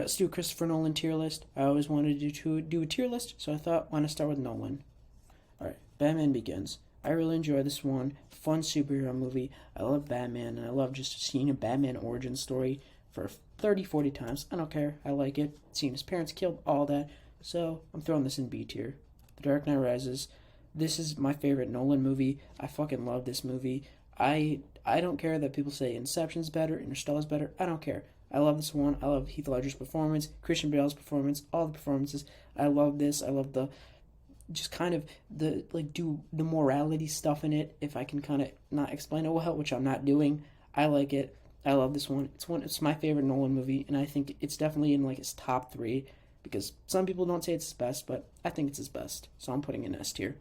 Let's do a Christopher Nolan tier list. I always wanted to do a tier list, so I thought, why not start with Nolan? Alright, Batman Begins. I really enjoy this one. Fun superhero movie. I love Batman, and I love just seeing a Batman origin story for 30, 40 times. I don't care. I like it. Seeing his parents killed, all that. So, I'm throwing this in B tier. The Dark Knight Rises. This is my favorite Nolan movie. I fucking love this movie. I don't care that people say Inception's better, Interstellar's better. I don't care. I love this one. I love Heath Ledger's performance, Christian Bale's performance, all the performances. I love this. I love the just kind of the do the morality stuff in it. If I can kind of not explain it well, which I'm not doing, I like it. I love this one. It's my favorite Nolan movie, and I think it's definitely in like his top 3 because some people don't say it's his best, but I think it's his best. So I'm putting it in S tier.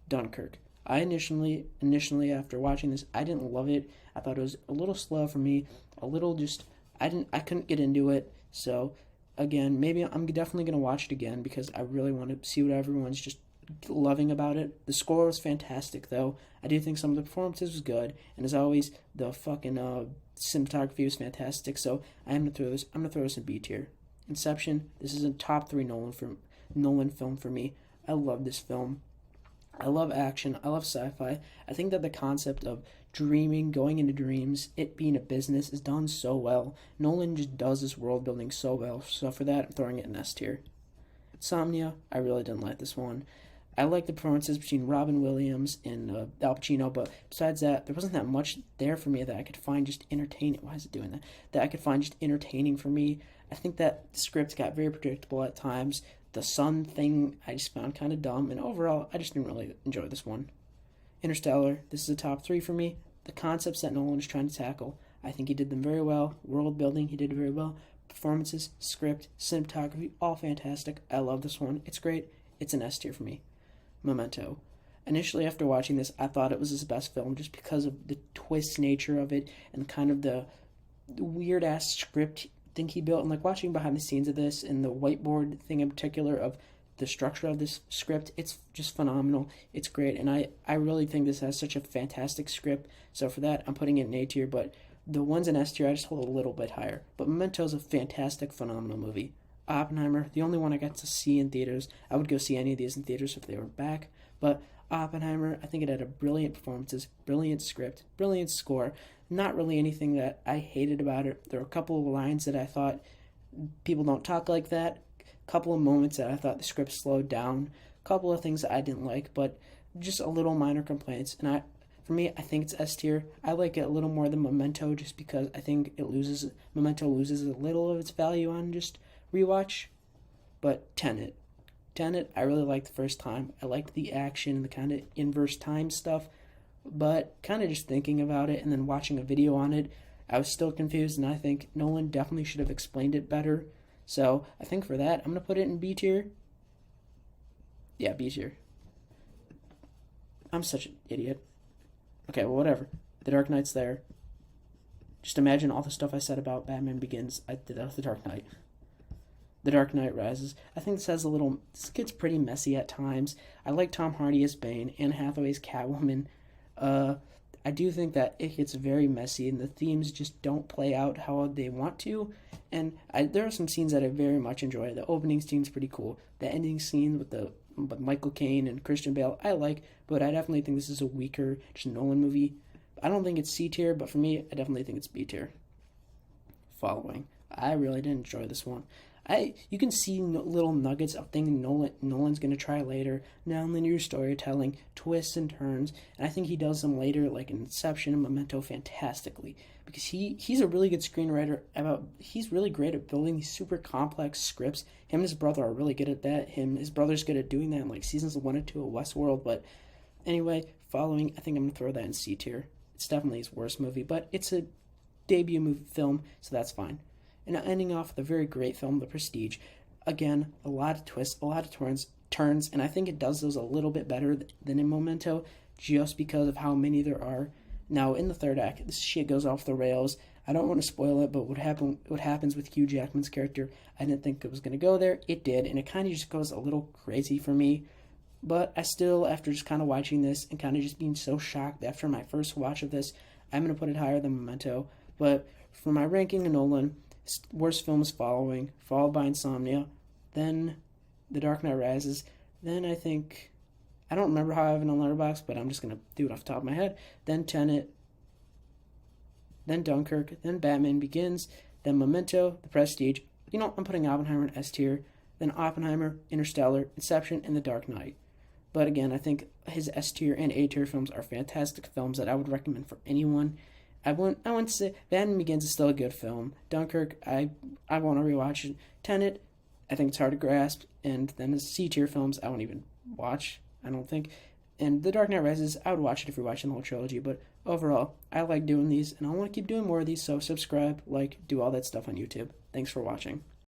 Dunkirk. I initially after watching this, I didn't love it. I thought it was a little slow for me, a little just I couldn't get into it. So again, maybe I'm definitely going to watch it again because I really want to see what everyone's just loving about it. The score was fantastic, though. I do think some of the performances was good, and as always, the fucking cinematography was fantastic. So I'm gonna throw this in B tier. Inception. This is a top 3 Nolan film for me. I love this film. I love action. I love sci-fi. I think that the concept of dreaming, going into dreams, it being a business is done so well. Nolan just does this world building so well. So for that, I'm throwing it in S tier. Insomnia. I really didn't like this one. I like the performances between Robin Williams and Al Pacino, but besides that, there wasn't that much there for me that I could find just entertaining. Why is it doing that? That I could find just entertaining for me. I think that the script got very predictable at times. The sun thing I just found kind of dumb, and overall, I just didn't really enjoy this one. Interstellar, this is a top 3 for me. The concepts that Nolan is trying to tackle, I think he did them very well. World building, he did very well. Performances, script, cinematography, all fantastic. I love this one. It's great. It's an S tier for me. Memento. Initially, after watching this, I thought it was his best film just because of the twist nature of it and kind of the weird-ass script thing he built. And like watching behind the scenes of this and the whiteboard thing in particular of the structure of this script, it's just phenomenal. It's great, and I really think this has such a fantastic script. So for that, I'm putting it in A tier, but the ones in S tier I just hold a little bit higher. But Memento is a fantastic, phenomenal movie. Oppenheimer, the only one I got to see in theaters. I would go see any of these in theaters if they were back. But Oppenheimer, I think it had a brilliant performances, brilliant script, brilliant score. Not really anything that I hated about it. There were a couple of lines that I thought people don't talk like that. A couple of moments that I thought the script slowed down. A couple of things that I didn't like, but just a little minor complaints. And for me, I think it's S tier. I like it a little more than Memento just because I think Memento loses a little of its value on just rewatch. But Tenet, I really liked the first time. I liked the action, the kind of inverse time stuff, but kind of just thinking about it and then watching a video on it, I was still confused, and I think Nolan definitely should have explained it better. So I think for that, I'm going to put it in B tier. Yeah, B tier. I'm such an idiot. Okay, well, whatever. The Dark Knight's there. Just imagine all the stuff I said about Batman Begins. I did that with The Dark Knight. The Dark Knight Rises. I think this gets pretty messy at times. I like Tom Hardy as Bane, Anne Hathaway's Catwoman. I do think that it gets very messy, and the themes just don't play out how they want to. And there are some scenes that I very much enjoy. The opening scene's pretty cool. The ending scene with Michael Caine and Christian Bale, I like, but I definitely think this is a weaker just Nolan movie. I don't think it's C tier, but for me, I definitely think it's B tier. Following. I really did enjoy this one. You can see little nuggets of things Nolan's going to try later, non-linear storytelling, twists and turns, and I think he does them later, like in Inception and Memento, fantastically, because he's a really good screenwriter. He's really great at building these super complex scripts. Him and his brother are really good at that. His brother's good at doing that in like seasons 1 and 2 of Westworld. But anyway, following, I think I'm going to throw that in C tier. It's definitely his worst movie, but it's a debut film, so that's fine. And ending off with a very great film, The Prestige. Again, a lot of twists, a lot of turns, and I think it does those a little bit better than in Memento, just because of how many there are. Now, in the third act, this shit goes off the rails. I don't want to spoil it, but what happens with Hugh Jackman's character, I didn't think it was going to go there. It did, and it kind of just goes a little crazy for me. But I still, after just kind of watching this and kind of just being so shocked after my first watch of this, I'm going to put it higher than Memento. But for my ranking of Nolan, Worst film is followed by Insomnia, then The Dark Knight Rises, then I think, I don't remember how I have it on Letterboxd, but I'm just going to do it off the top of my head, then Tenet, then Dunkirk, then Batman Begins, then Memento, The Prestige. I'm putting Oppenheimer in S tier, then Oppenheimer, Interstellar, Inception, and The Dark Knight. But again, I think his S tier and A tier films are fantastic films that I would recommend for anyone. I wouldn't say Batman Begins is still a good film. Dunkirk, I want to rewatch it. Tenet, I think it's hard to grasp. And then the C tier films, I won't even watch, I don't think. And The Dark Knight Rises, I would watch it if you're watching the whole trilogy. But overall, I like doing these, and I want to keep doing more of these. So subscribe, like, do all that stuff on YouTube. Thanks for watching.